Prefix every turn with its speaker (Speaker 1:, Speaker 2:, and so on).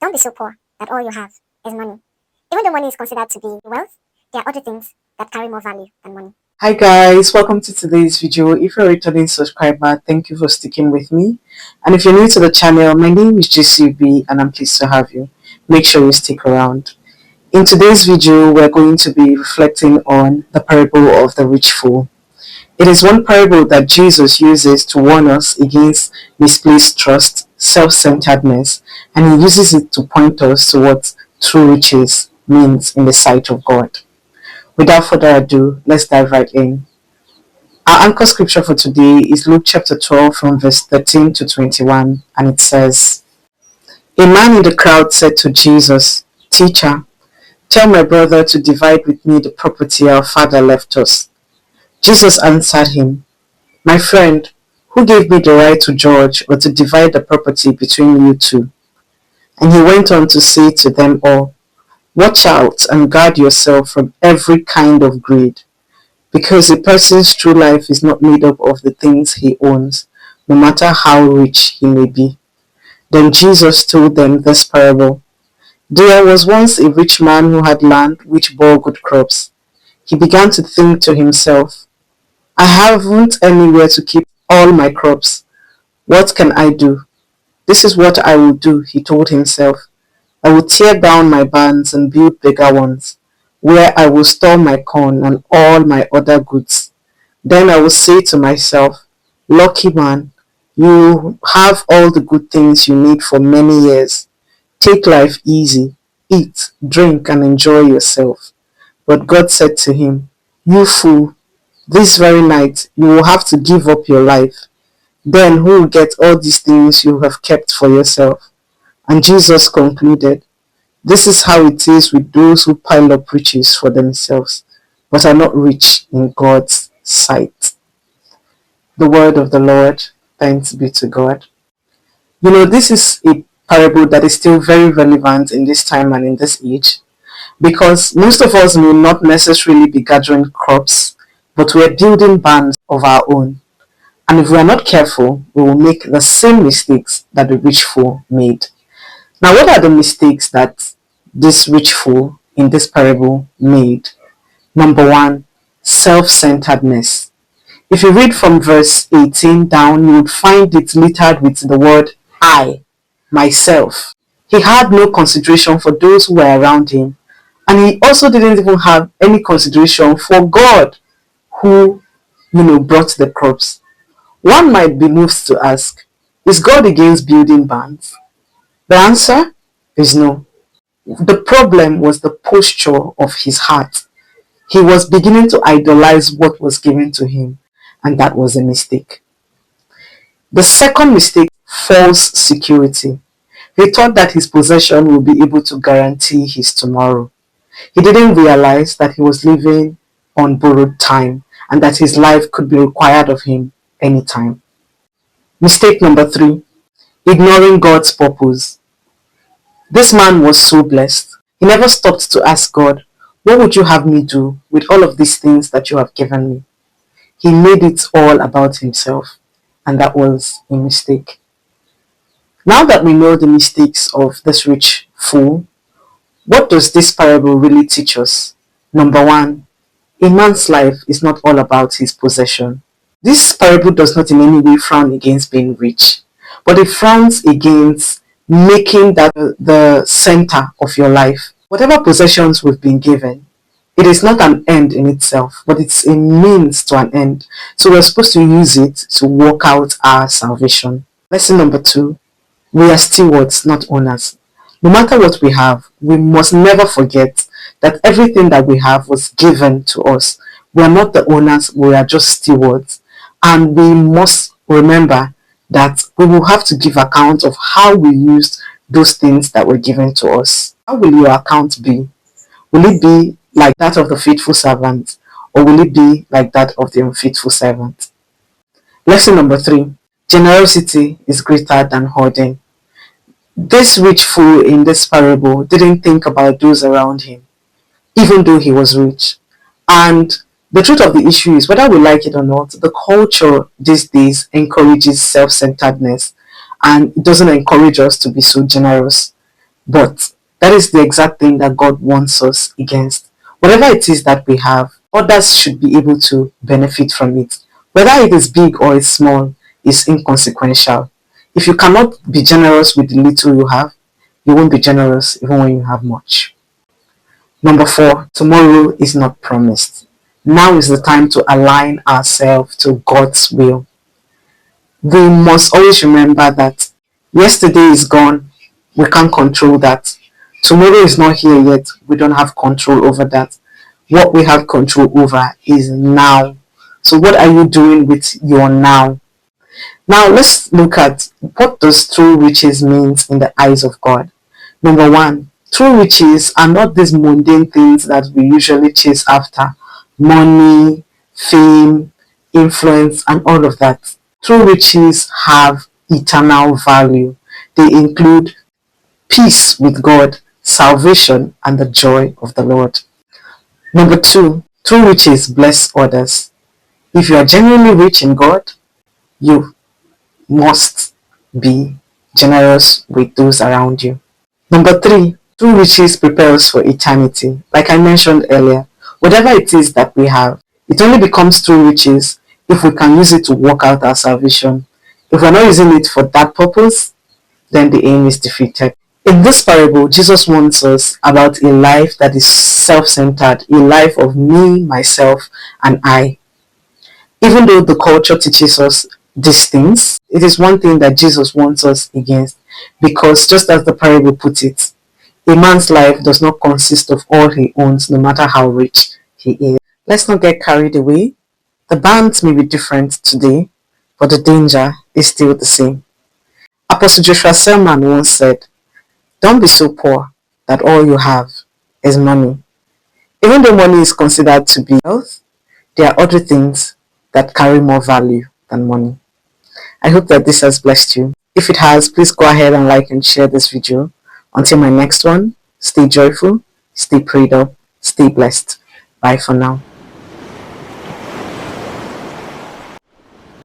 Speaker 1: Don't be so poor that all you have is money. Even though money is considered to be wealth, there are other things that carry more value than money.
Speaker 2: Hi guys, welcome to today's video. If you're a returning subscriber, thank you for sticking with me. And if you're new to the channel, my name is JCB and I'm pleased to have you. Make sure you stick around. In today's video, we're going to be reflecting on the parable of the rich fool. It is one parable that Jesus uses to warn us against misplaced trust, self-centeredness, and he uses it to point us to what true riches means in the sight of God. Without further ado, let's dive right in. Our anchor scripture for today is Luke chapter 12 from verse 13 to 21, and it says, "A man in the crowd said to Jesus, 'Teacher, tell my brother to divide with me the property our father left us.' Jesus answered him, 'My friend, who gave me the right to judge or to divide the property between you two?' And he went on to say to them all, 'Watch out and guard yourself from every kind of greed, because a person's true life is not made up of the things he owns, no matter how rich he may be.' Then Jesus told them this parable. 'There was once a rich man who had land which bore good crops. He began to think to himself, 'I haven't anywhere to keep all my crops. What can I do? This is what I will do,' he told himself. 'I will tear down my barns and build bigger ones, where I will store my corn and all my other goods. Then I will say to myself, lucky man, you have all the good things you need for many years. Take life easy, eat, drink, and enjoy yourself.' But God said to him, 'You fool, this very night you will have to give up your life. Then who will get all these things you have kept for yourself?' And Jesus concluded, 'This is how it is with those who pile up riches for themselves, but are not rich in God's sight.'" The word of the Lord. Thanks be to God. This is a parable that is still very relevant in this time and in this age, because most of us may not necessarily be gathering crops, but we're building barns of our own. And if we are not careful, we will make the same mistakes that the rich fool made. Now, what are the mistakes that this rich fool in this parable made? Number one, self-centeredness. If you read from verse 18 down, you would find it littered with the word I, myself. He had no consideration for those who were around him, and he also didn't even have any consideration for God who, brought the crops. One might be moved to ask, is God against building barns? The answer is no. The problem was the posture of his heart. He was beginning to idolize what was given to him, and that was a mistake. The second mistake, false security. He thought that his possession would be able to guarantee his tomorrow. He didn't realize that he was living on borrowed time and that his life could be required of him anytime. Mistake number 3, ignoring God's purpose. This man was so blessed. He never stopped to ask God, what would you have me do with all of these things that you have given me? He made it all about himself, and that was a mistake. Now that we know the mistakes of this rich fool, what does this parable really teach us? Number 1, a man's life is not all about his possession. This parable does not in any way frown against being rich, but it frowns against making that the center of your life. Whatever possessions we've been given, it is not an end in itself, but it's a means to an end. So we're supposed to use it to work out our salvation. Lesson number 2, we are stewards, not owners. No matter what we have, we must never forget that everything that we have was given to us. We are not the owners, we are just stewards. And we must remember that we will have to give account of how we used those things that were given to us. How will your account be? Will it be like that of the faithful servant, or will it be like that of the unfaithful servant? Lesson number 3, generosity is greater than hoarding. This rich fool in this parable didn't think about those around him, even though he was rich. And the truth of the issue is, whether we like it or not, the culture these days encourages self-centeredness, and it doesn't encourage us to be so generous. But that is the exact thing that God wants us against. Whatever it is that we have, others should be able to benefit from it. Whether it is big or it's small is inconsequential. If you cannot be generous with the little you have, you won't be generous even when you have much. Number 4, tomorrow is not promised. Now is the time to align ourselves to God's will. We must always remember that yesterday is gone. We can't control that. Tomorrow is not here yet. We don't have control over that. What we have control over is now. So what are you doing with your now? Now let's look at what does true riches means in the eyes of God. Number 1, true riches are not these mundane things that we usually chase after. Money, fame, influence, and all of that. True riches have eternal value. They include peace with God, salvation, and the joy of the Lord. Number 2, true riches bless others. If you are genuinely rich in God, you must be generous with those around you. Number 3, true riches prepare us for eternity. Like I mentioned earlier, whatever it is that we have, it only becomes true riches if we can use it to work out our salvation. If we're not using it for that purpose, then the aim is defeated. In this parable, Jesus warns us about a life that is self-centered, a life of me, myself, and I. Even though the culture teaches us these things, it is one thing that Jesus warns us against, because just as the parable puts it, a man's life does not consist of all he owns, no matter how rich he is. Let's not get carried away. The bands may be different today, but the danger is still the same. Apostle Joshua Selman once said, "Don't be so poor that all you have is money." Even though money is considered to be wealth, there are other things that carry more value than money. I hope that this has blessed you. If it has, please go ahead and like and share this video. Until my next one, stay joyful, stay prayed up, stay blessed. Bye for now.